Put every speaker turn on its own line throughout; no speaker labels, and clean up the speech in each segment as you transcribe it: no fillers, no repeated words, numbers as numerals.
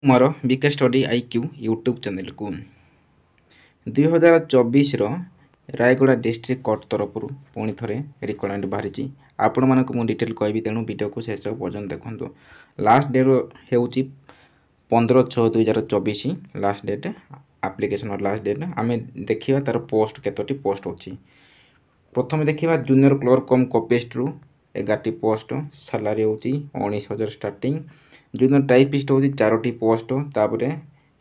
मोर BK study IQ YouTube channel को 2024 Rayagada district court तरफ पुणी थे रिकमेंड बाहरी आपण मानक मु डिटेल कहबी तेणु वीडियो को शेष पर्यटन देखो। लास्ट डेट हो 15/6/2024 लास्ट डेट एप्लिकेशन और लास्ट डेट आम देखा तार पोस्ट केतोटी पोस्ट अच्छी। प्रथम देखा जूनियर क्लर्क कम कॉपिस्ट रु 11टी पोस्ट सैलरी हो 19,000 स्टार्टिंग। जूनियर टाइपिस्ट हो 4टी पोस्ट तापर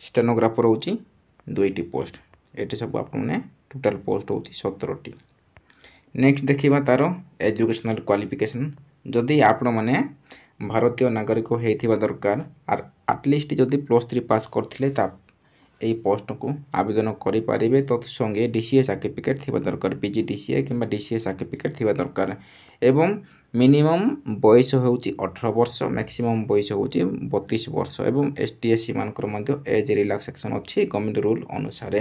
स्टेनोग्राफर हो 2टी पोस्ट ये सब आपने टोटाल पोस्ट हो 17टी। नेक्स्ट देखा तार एजुकेशनल क्वालिफिकेशन जदि आपण मैंने भारतीय नागरिक होता दरकार आर आटलिस्ट जदि +3 पास करथिले ता यही पोस्ट को आवेदन करें। तत्संगे DCA सर्टिफिकेट थी दरकार PGDCA कि DCA सर्टिफिकेट थी दरकार एवं मिनिमम बयस हो 18 वर्ष मैक्सिमम बयस हो 32 वर्ष एवं ST SC मानकर एज रिलैक्सेशन अच्छी गवर्नमेंट रूल अनुसार।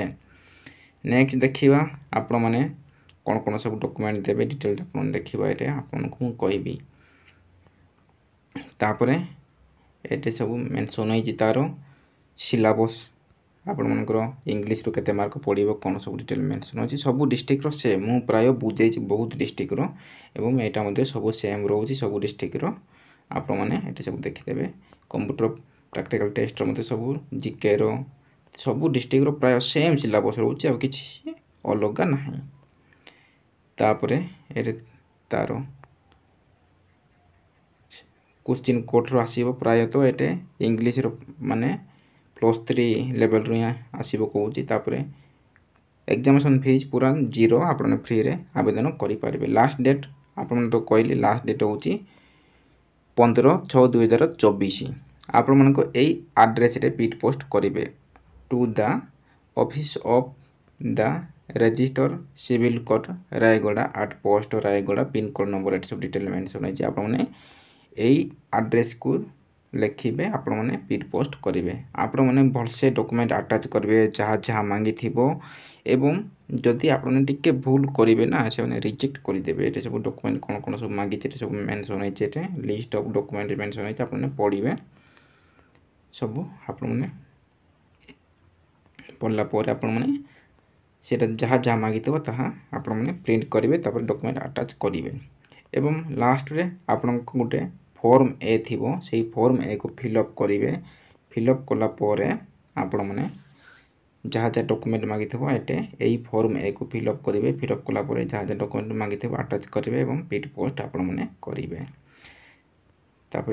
नेक्स्ट देखा आपण मैंने कौन कौन सब डॉक्यूमेंट देवे डिटेल आप देखा ये आपन को कहबी। तापर ये सब मेंशन होई तार सिलेबस आपण मनकर इंग्लिश रु केते मार्क पड़ो कौन सब डिटेल मेंशन अच्छी सब डिस्ट्रिक्ट सेम मु प्राय बुझे बहुत डिस्ट्रिक्ट एवं यहाँ सब सेम रोचे सब डिस्ट्रिक्ट आप सब देखिदेवे। कंप्यूटर प्रैक्टिकल टेस्ट सब जीके सब डिस्ट्रिक्ट प्राय सेम सिलेबस रोचे आ किसी अलग ना। तापर तार क्वेश्चन कोड रो आसीबो प्राय तो ये इंग्लिश माने +3 लेवल रू यहाँ आसो कहूँ। एग्जामिनेशन फीस पूरा 0 आपने फ्री रे आवेदन करें। लास्ट डेट आपन तो कहली लास्ट डेट हूँ 15/6/2024 आपण मानक यही आड्रेस रे पिट पोस्ट करेंगे to the office of the register civil court Rayagada at post Rayagada pin code number ये सब डिटेल मेंशन है आपने यही आड्रेस को लिखे आपण मैंने पिट पोस्ट करेंगे। आपण मैंने भलसे डॉक्यूमेंट अटैच करेंगे जहाँ जहाँ मांगी एवं जदि आपने टिके भूल करेंगे ना से रिजेक्ट करदेवे। ये सब डॉक्यूमेंट कौन कौन सब मांगी सब मेंशन है लिस्ट ऑफ डॉक्यूमेंट मेंशन है आपने पढ़े सब आपने पढ़ला आपने से जहाँ जहाँ मागी आपने प्रिंट करेंगे डॉक्यूमेंट अटैच करेंगे। एवं लास्ट रे आपन गोटे फॉर्म ए थी से फॉर्म ए को फिलअप करेंगे। फिलअप कलापर आपण मैंने जहाँ जहाँ डॉक्यूमेंट मागी ये यही फॉर्म ए को फिलअप करेंगे। फिलअप कलापर जहाँ जहाँ डॉक्यूमेंट मागी अटैच करेंगे और पिट पोस्ट आपण मैंने करेंगे। तापर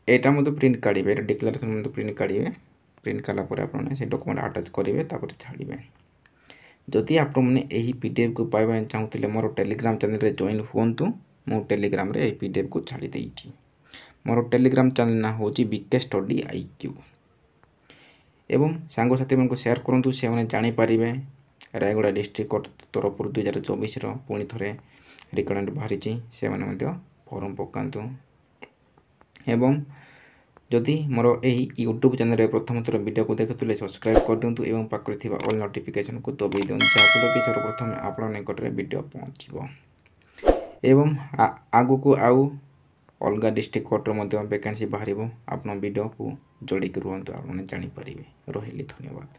एटा मत प्रिंट काढ़े डिक्लेरेशन मत प्रिंट काढ़े प्रिंट कलापर आपने से डॉक्यूमेंट अटैच करेंगे तापर छाड़े। जदि आपने यही PDF को पाइबा चाहूले मोर टेलीग्राम चैनल रे जॉइन हुंतु मो टेलीग्राम रे PDF को छाड़ी देइछि। मोर टेलीग्राम चैनल ना होची बीके स्टडी आईक्यू एवं सांग साथी मन को शेयर करंतु से माने जानि पारिबे रायगड़ा डिस्ट्रिक्ट कोर्ट तरफ 2024 रो पुणी थरे रिकमेंड बाहरी से माने मध्य फॉर्म पकांतु। एवं जदि मोर यही यूट्यूब चैनल रे प्रथम थर वीडियो को देखुले सब्सक्राइब कर दिंतु एवं पाखरे थिबा ऑल नोटिफिकेशन को दबाई दिंतु जहाँफल कि सर्वप्रथम आपण निकट रे वीडियो पहुँचो। एवं आगु को आउ अलग डिस्ट्रिक्ट कोर्ट रो वैकेंसी बाहर आप वीडियो को जोड़ी रुहतु आपने जानीपर। रही धन्यवाद।